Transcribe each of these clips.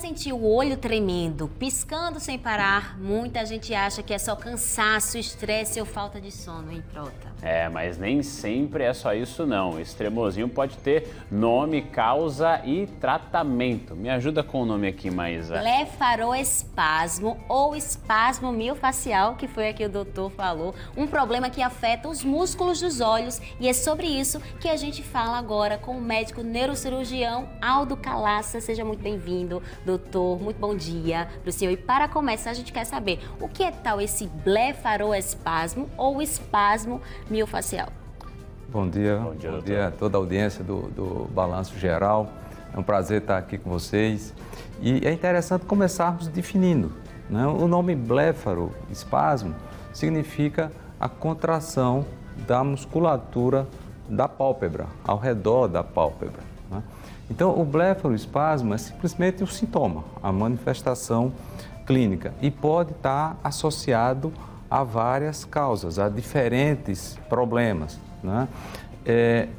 sentir o olho tremendo, piscando sem parar, muita gente acha que é só cansaço, estresse ou falta de sono, hein, Prota? Mas nem sempre é só isso não. Esse tremozinho pode ter nome, causa e tratamento. Me ajuda com o nome aqui, Maísa. Blefaroespasmo ou espasmo miofascial, que foi aqui o doutor falou, um problema que afeta os músculos dos olhos, e é sobre isso que a gente fala agora com o médico neurocirurgião Aldo Calaça. Seja muito bem-vindo, doutor. Muito bom dia para o senhor. E para começar, a gente quer saber o que é tal esse blefaroespasmo ou espasmo miofascial. Bom dia, bom dia a toda a audiência do Balanço Geral. É um prazer estar aqui com vocês. E é interessante começarmos definindo, né? O nome blefaroespasmo significa a contração da musculatura da pálpebra, ao redor da pálpebra, né? Então, o blefaroespasmo é simplesmente um sintoma, a manifestação clínica, e pode estar associado a várias causas, a diferentes problemas, né?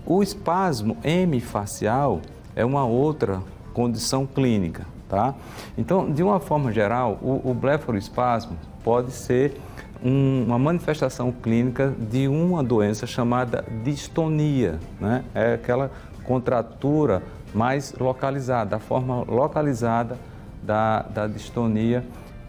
O espasmo hemifacial é uma outra condição clínica, tá? Então, de uma forma geral, o blefaroespasmo pode ser uma manifestação clínica de uma doença chamada distonia, né? É aquela contratura mais localizada, a forma localizada da distonia,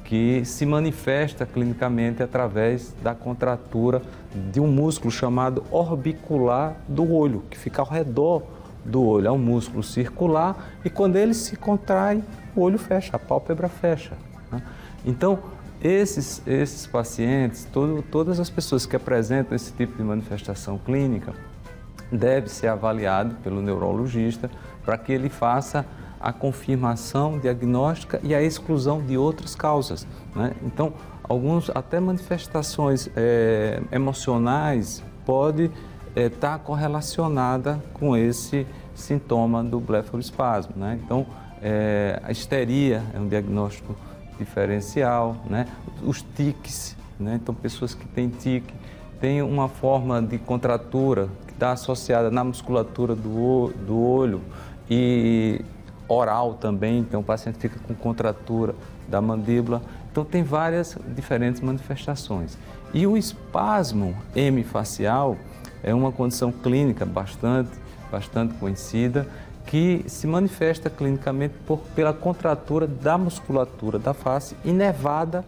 que se manifesta clinicamente através da contratura de um músculo chamado orbicular do olho, que fica ao redor do olho. É um músculo circular e quando ele se contrai, o olho fecha, a pálpebra fecha, né? Então, esses pacientes, todas as pessoas que apresentam esse tipo de manifestação clínica, deve ser avaliado pelo neurologista para que ele faça a confirmação diagnóstica e a exclusão de outras causas, né? Então, alguns até manifestações emocionais pode estar correlacionada com esse sintoma do blefaroespasmo, né? Então, a histeria é um diagnóstico diferencial, né? Os tiques, né? Então, pessoas que têm tique têm uma forma de contratura que está associada na musculatura do olho e oral também, então o paciente fica com contratura da mandíbula. Então tem várias diferentes manifestações. E o espasmo hemifacial é uma condição clínica bastante conhecida, que se manifesta clinicamente pela contratura da musculatura da face inervada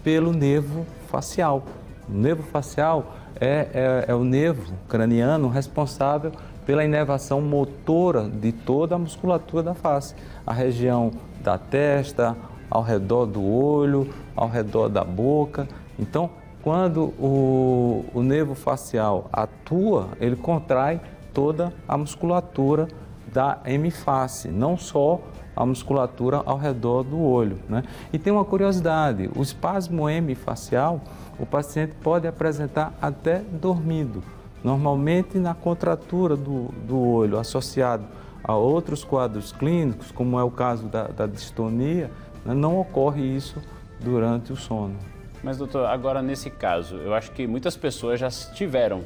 pelo nervo facial. O nervo facial é o nervo craniano responsável pela inervação motora de toda a musculatura da face, a região da testa, ao redor do olho, ao redor da boca. Então, quando o nervo facial atua, ele contrai toda a musculatura da hemiface, não só a musculatura ao redor do olho, né? E tem uma curiosidade, o espasmo hemifacial, o paciente pode apresentar até dormindo. Normalmente na contratura do olho, associado a outros quadros clínicos, como é o caso da distonia, né, não ocorre isso durante o sono. Mas, doutor, agora nesse caso, eu acho que muitas pessoas já tiveram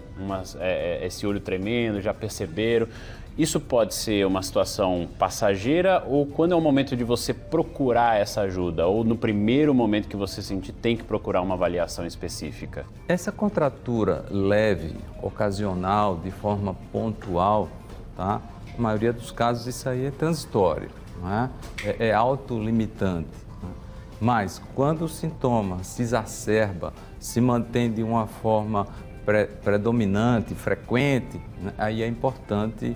esse olho tremendo, já perceberam. Isso pode ser uma situação passageira ou quando é o momento de você procurar essa ajuda? Ou no primeiro momento que você sentir, tem que procurar uma avaliação específica? Essa contratura leve, ocasional, de forma pontual, tá? Na maioria dos casos isso aí é transitório, não é autolimitante. Mas quando o sintoma se exacerba, se mantém de uma forma predominante, frequente, né, aí é importante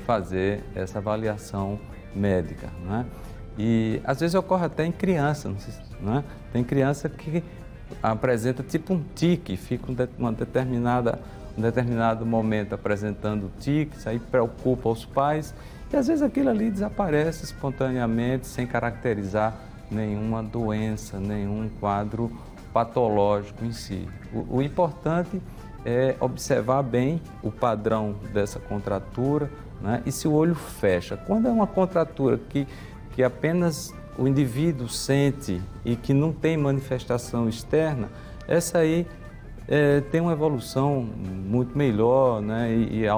fazer essa avaliação médica, né? E às vezes ocorre até em criança, não sei, né? Tem criança que apresenta tipo um tique, fica um determinado momento apresentando tiques, aí preocupa os pais e às vezes aquilo ali desaparece espontaneamente, sem caracterizar nenhuma doença, nenhum quadro patológico em si. O importante é observar bem o padrão dessa contratura, né? E se o olho fecha. Quando é uma contratura que apenas o indivíduo sente e que não tem manifestação externa, essa aí tem uma evolução muito melhor, né? E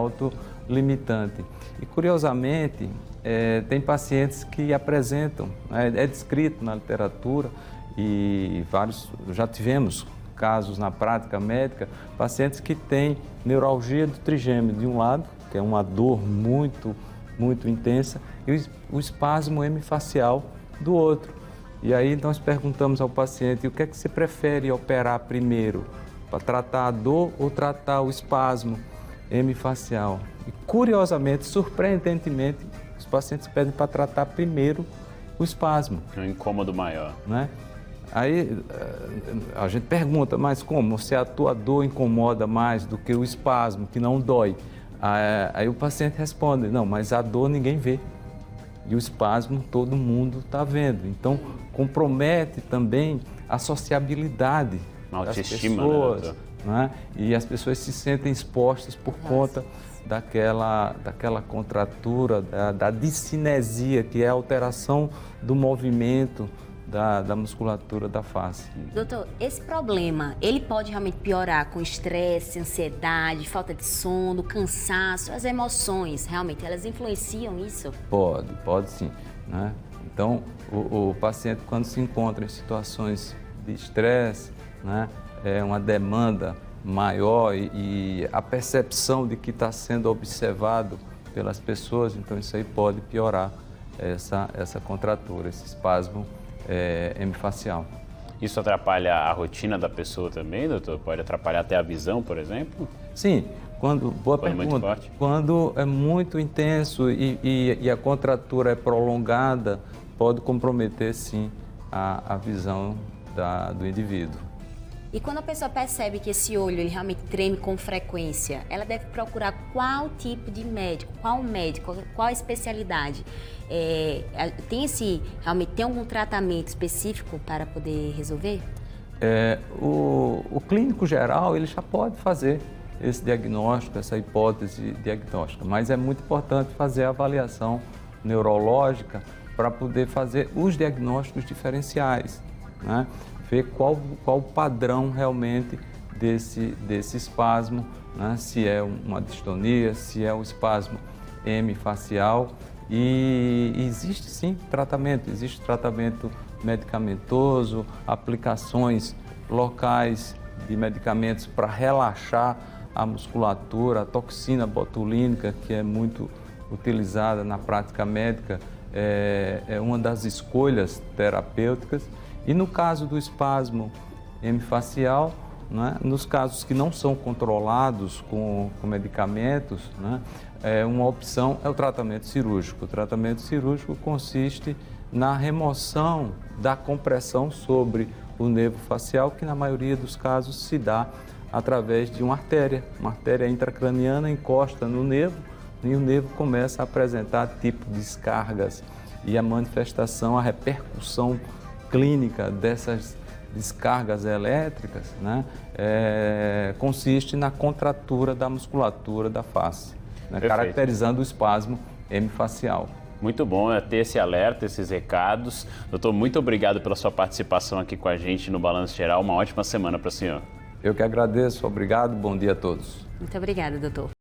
limitante. E, curiosamente, tem pacientes que apresentam, é descrito na literatura e já tivemos casos na prática médica, pacientes que têm neuralgia do trigêmeo de um lado, que é uma dor muito intensa, e o espasmo hemifacial do outro. E aí nós perguntamos ao paciente, o que é que você prefere operar primeiro, para tratar a dor ou tratar o espasmo hemifacial? E curiosamente, surpreendentemente, os pacientes pedem para tratar primeiro o espasmo. É um incômodo maior. Né? Aí a gente pergunta, mas como? Se a tua dor incomoda mais do que o espasmo, que não dói? Aí o paciente responde, não, mas a dor ninguém vê. E o espasmo todo mundo está vendo. Então, compromete também a sociabilidade das pessoas. Né? E as pessoas se sentem expostas por conta daquela contratura, da discinesia, que é a alteração do movimento da musculatura da face. Doutor, esse problema, ele pode realmente piorar com estresse, ansiedade, falta de sono, cansaço, as emoções, realmente, elas influenciam isso? Pode sim. Né? Então, o paciente, quando se encontra em situações de estresse, né, é uma demanda maior e a percepção de que está sendo observado pelas pessoas, então isso aí pode piorar essa contratura, esse espasmo hemifacial. Isso atrapalha a rotina da pessoa também, doutor? Pode atrapalhar até a visão, por exemplo? Sim, boa pergunta. Muito forte? Quando é muito intenso e a contratura é prolongada, pode comprometer sim a visão do indivíduo. E quando a pessoa percebe que esse olho ele realmente treme com frequência, ela deve procurar qual tipo de médico, qual a especialidade? Tem algum tratamento específico para poder resolver? O clínico geral ele já pode fazer esse diagnóstico, essa hipótese diagnóstica, mas é muito importante fazer a avaliação neurológica para poder fazer os diagnósticos diferenciais, né? Ver qual o padrão realmente desse espasmo, né? Se é uma distonia, se é um espasmo hemifacial. E existe sim tratamento, existe tratamento medicamentoso, aplicações locais de medicamentos para relaxar a musculatura, a toxina botulínica, que é muito utilizada na prática médica, é uma das escolhas terapêuticas. E no caso do espasmo hemifacial, né, nos casos que não são controlados com medicamentos, né, uma opção é o tratamento cirúrgico. O tratamento cirúrgico consiste na remoção da compressão sobre o nervo facial, que na maioria dos casos se dá através de uma artéria intracraniana encosta no nervo e o nervo começa a apresentar tipo de descargas e a manifestação, a repercussão clínica dessas descargas elétricas, né, consiste na contratura da musculatura da face, né, caracterizando o espasmo hemifacial. Muito bom ter esse alerta, esses recados. Doutor, muito obrigado pela sua participação aqui com a gente no Balanço Geral. Uma ótima semana para o senhor. Eu que agradeço, obrigado, bom dia a todos. Muito obrigada, doutor.